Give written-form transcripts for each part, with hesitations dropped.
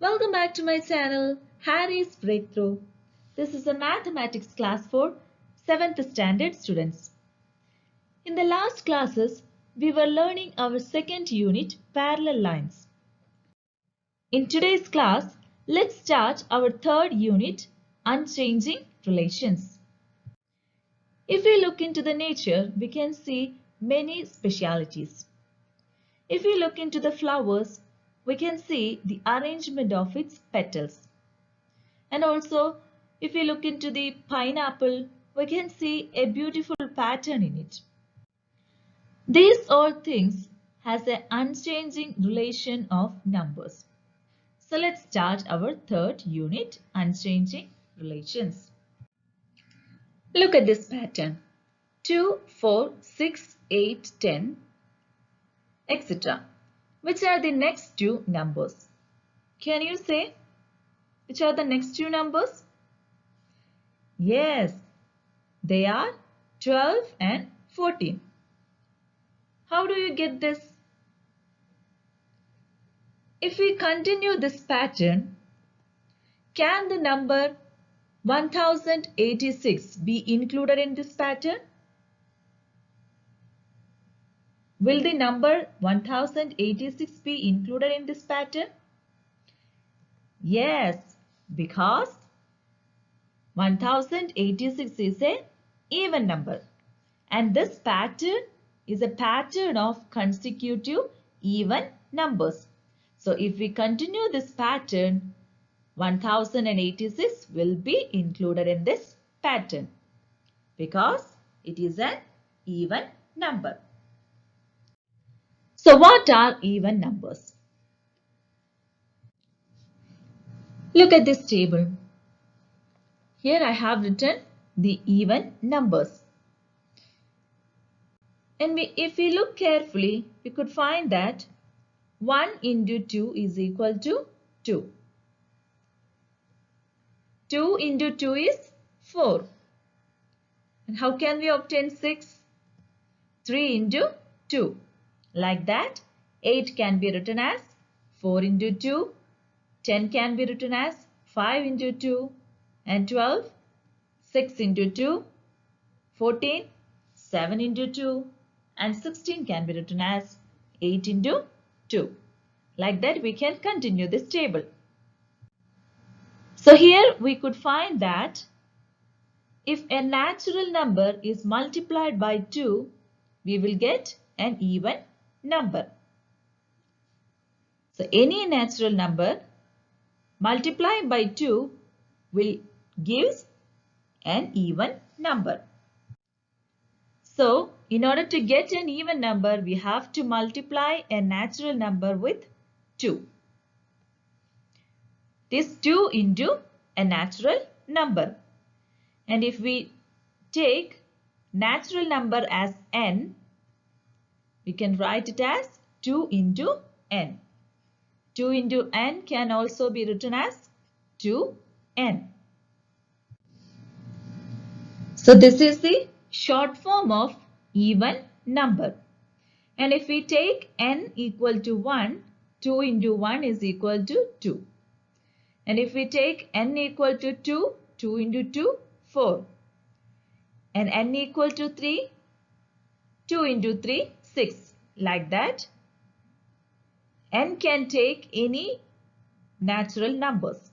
Welcome back to my channel, Harry's Breakthrough. This is a mathematics class for 7th standard students. In the last classes, we were learning our second unit, parallel lines. In today's class, let's start our third unit, unchanging relations. If we look into the nature, we can see many specialities. If we look into the flowers, we can see the arrangement of its petals. And also, if we look into the pineapple, we can see a beautiful pattern in it. These all things has an unchanging relation of numbers. So let's start our third unit, unchanging relations. Look at this pattern. 2, 4, 6, 8, 10, etc. Which are the next two numbers? Can you say which are the next two numbers? Yes, they are 12 and 14. How do you get this? If we continue this pattern, can the number 1086 be included in this pattern? Will the number 1086 be included in this pattern? Yes, because 1086 is an even number. And this pattern is a pattern of consecutive even numbers. So if we continue this pattern, 1086 will be included in this pattern because it is an even number. So what are even numbers? Look at this table. Here I have written the even numbers. And if we look carefully, we could find that 1 into 2 is equal to 2. 2 into 2 is 4. And how can we obtain 6? 3 into 2. Like that, 8 can be written as 4 into 2. 10 can be written as 5 into 2. And 12, 6 into 2. 14, 7 into 2. And 16 can be written as 8 into 2. Like that, we can continue this table. So here we could find that if a natural number is multiplied by 2, we will get an even number. So any natural number multiplied by 2 will give an even number. So in order to get an even number, we have to multiply a natural number with 2. This 2 into a natural number. And if we take natural number as n, we can write it as 2 into n. 2 into n can also be written as 2n. So this is the short form of even number. And if we take n equal to 1, 2 into 1 is equal to 2. And if we take n equal to 2, 2 into 2, 4. And n equal to 3, 2 into 3, 6. Like that, n can take any natural numbers.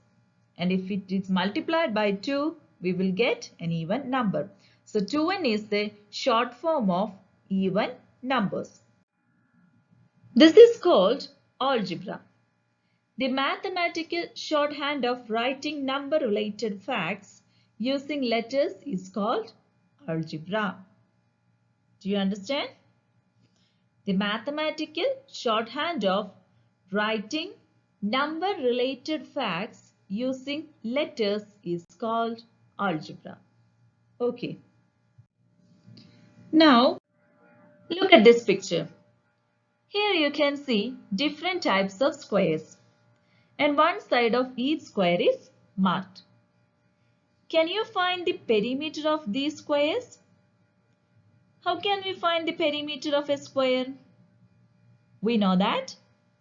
And if it is multiplied by 2, we will get an even number. So 2n is the short form of even numbers. This is called algebra. The mathematical shorthand of writing number-related facts using letters is called algebra. Do you understand? The mathematical shorthand of writing number-related facts using letters is called algebra. Okay. Now, look at this picture. Here you can see different types of squares. And one side of each square is marked. Can you find the perimeter of these squares? How can we find the perimeter of a square? We know that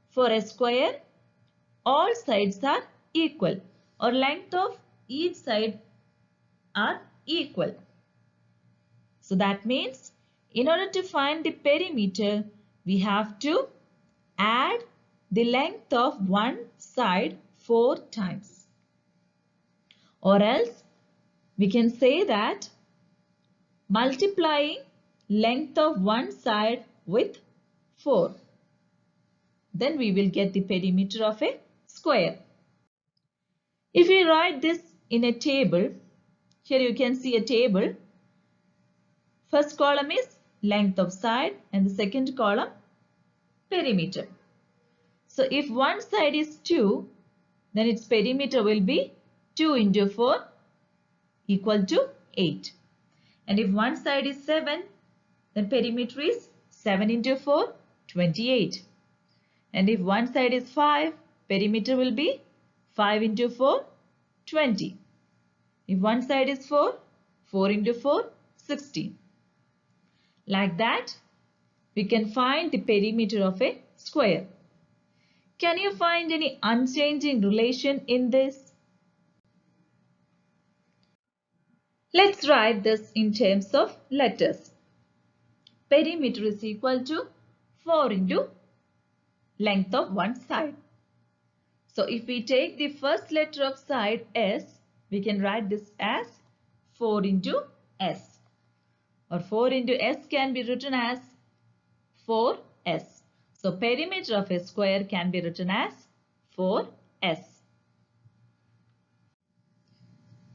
for a square, all sides are equal or length of each side are equal. So that means in order to find the perimeter, we have to add the length of one side 4 times. Or else we can say that multiplying length of one side with 4. Then we will get the perimeter of a square. If we write this in a table, here you can see a table. First column is length of side and the second column perimeter. So if one side is 2, then its perimeter will be 2 into 4 equal to 8. And if one side is 7, then perimeter is 7 into 4, 28. And if one side is 5, perimeter will be 5 into 4, 20. If one side is 4, 4 into 4, 16. Like that, we can find the perimeter of a square. Can you find any unchanging relation in this? Let's write this in terms of letters. Perimeter is equal to 4 into length of one side. So if we take the first letter of side S, we can write this as 4 into S. Or 4 into S can be written as 4S. So perimeter of a square can be written as 4S.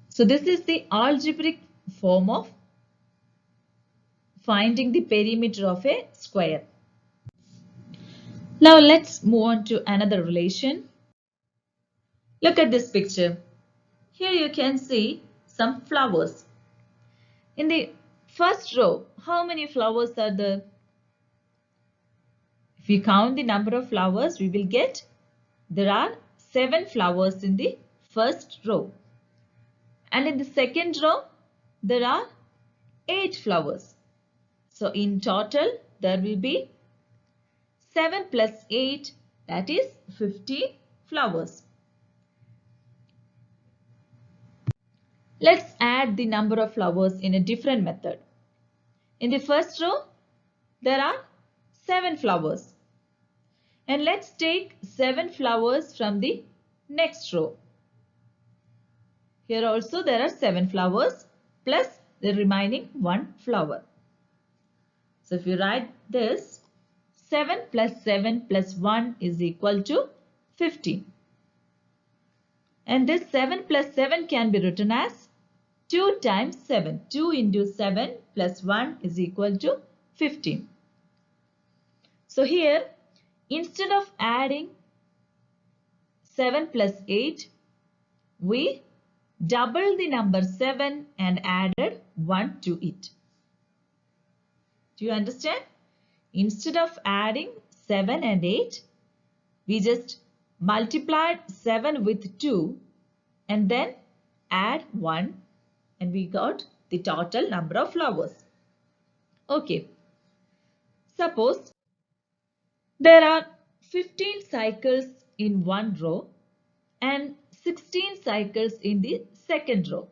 So this is the algebraic form of finding the perimeter of a square. Now let's move on to another relation. Look at this picture. Here you can see some flowers. In the first row, how many flowers are there? If we count the number of flowers, we will get there are 7 flowers in the first row. And in the second row, there are 8 flowers. So in total, there will be 7 plus 8, that is 15 flowers. Let's add the number of flowers in a different method. In the first row, there are 7 flowers. And let's take 7 flowers from the next row. Here also there are 7 flowers plus the remaining 1 flower. So if you write this, 7 plus 7 plus 1 is equal to 15. And this 7 plus 7 can be written as 2 times 7. 2 into 7 plus 1 is equal to 15. So here, instead of adding 7 plus 8, we doubled the number 7 and added 1 to it. Do you understand? Instead of adding 7 and 8, we just multiplied 7 with 2 and then add 1 and we got the total number of flowers. Okay. Suppose there are 15 cycles in one row and 16 cycles in the second row.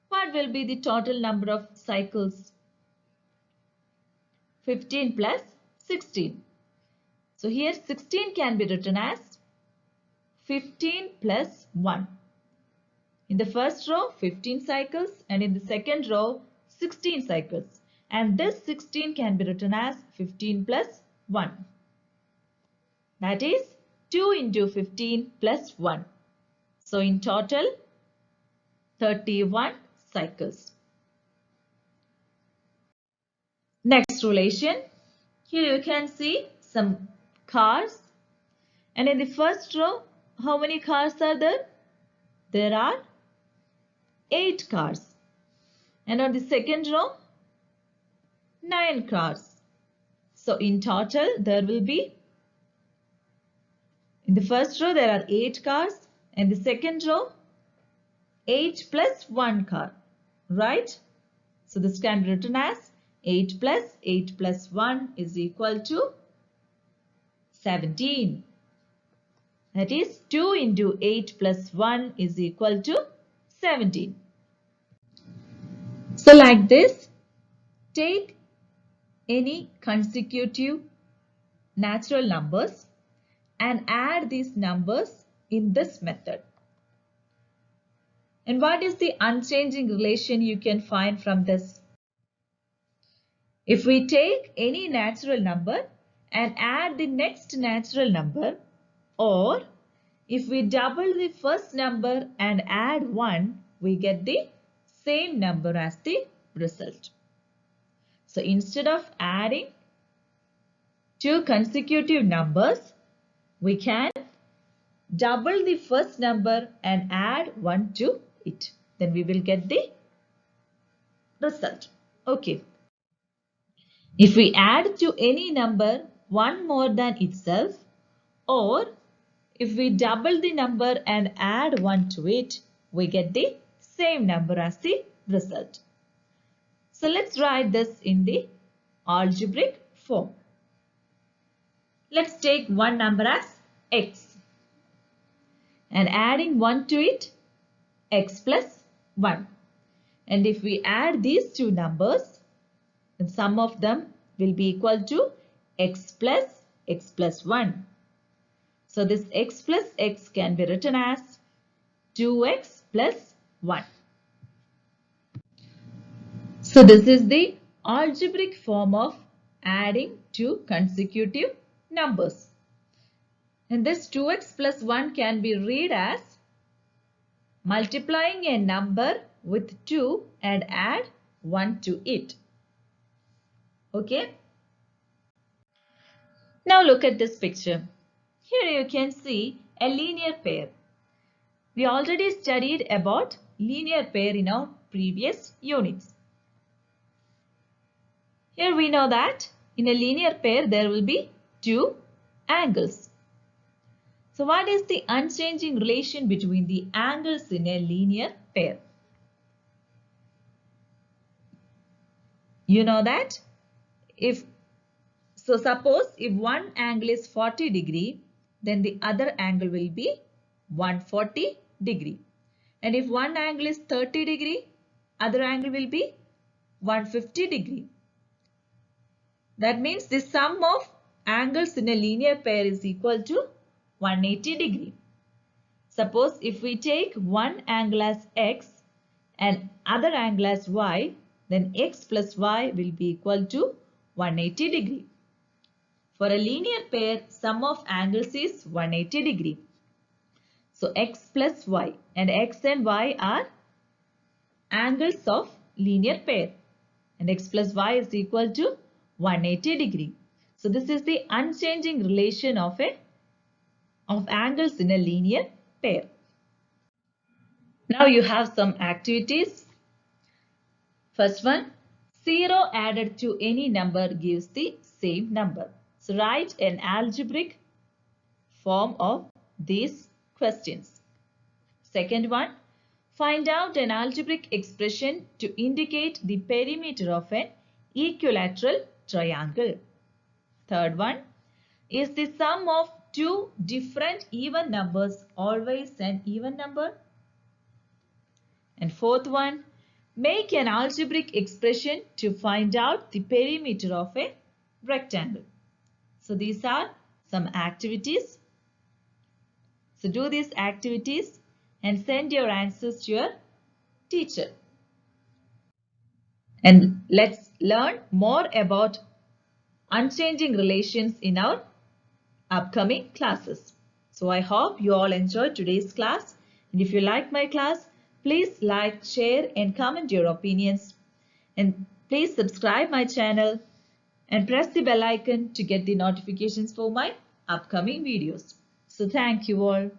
What will be the total number of cycles? 15 plus 16. So here 16 can be written as 15 plus 1. In the first row 15 cycles and in the second row 16 cycles. And this 16 can be written as 15 plus 1. That is 2 into 15 plus 1. So in total 31 cycles. Next relation. Here you can see some cars. And in the first row, how many cars are there? There are 8 cars. And on the second row, 9 cars. So in total, there will be, in the first row, there are 8 cars. And the second row, 8 plus 1 car. Right? So this can be written as 8 plus 1 is equal to 17. That is 2 into 8 plus 1 is equal to 17. So like this, take any consecutive natural numbers and add these numbers in this method. And what is the unchanging relation you can find from this? If we take any natural number and add the next natural number, or if we double the first number and add 1, we get the same number as the result. So instead of adding two consecutive numbers, we can double the first number and add 1 to it. Then we will get the result. Okay. If we add to any number 1 more than itself, or if we double the number and add 1 to it, we get the same number as the result. So let's write this in the algebraic form. Let's take one number as x and adding 1 to it, x plus 1. And if we add these two numbers, then sum of them will be equal to x plus 1. So this x plus x can be written as 2x plus 1. So this is the algebraic form of adding two consecutive numbers. And this 2x plus 1 can be read as multiplying a number with 2 and add 1 to it. Okay. Now look at this picture. Here you can see a linear pair. We already studied about linear pair in our previous units. Here we know that in a linear pair there will be two angles. So what is the unchanging relation between the angles in a linear pair? You know that suppose if one angle is 40 degree, then the other angle will be 140 degree. And if one angle is 30 degree, other angle will be 150 degree. That means the sum of angles in a linear pair is equal to 180 degree. Suppose if we take one angle as x and other angle as y, then x plus y will be equal to 180 degree. For a linear pair, sum of angles is 180 degree. So x plus y, and x and y are angles of linear pair, and x plus y is equal to 180 degree. So this is the unchanging relation of angles in a linear pair. Now you have some activities. First one, 0 added to any number gives the same number. So write an algebraic form of these questions. Second one, find out an algebraic expression to indicate the perimeter of an equilateral triangle. Third one, is the sum of two different even numbers always an even number? And fourth one, make an algebraic expression to find out the perimeter of a rectangle. So these are some activities. So do these activities and send your answers to your teacher. And let's learn more about unchanging relations in our upcoming classes. So I hope you all enjoyed today's class. And if you like my class, please like, share and comment your opinions. And please subscribe my channel and press the bell icon to get the notifications for my upcoming videos. So thank you all.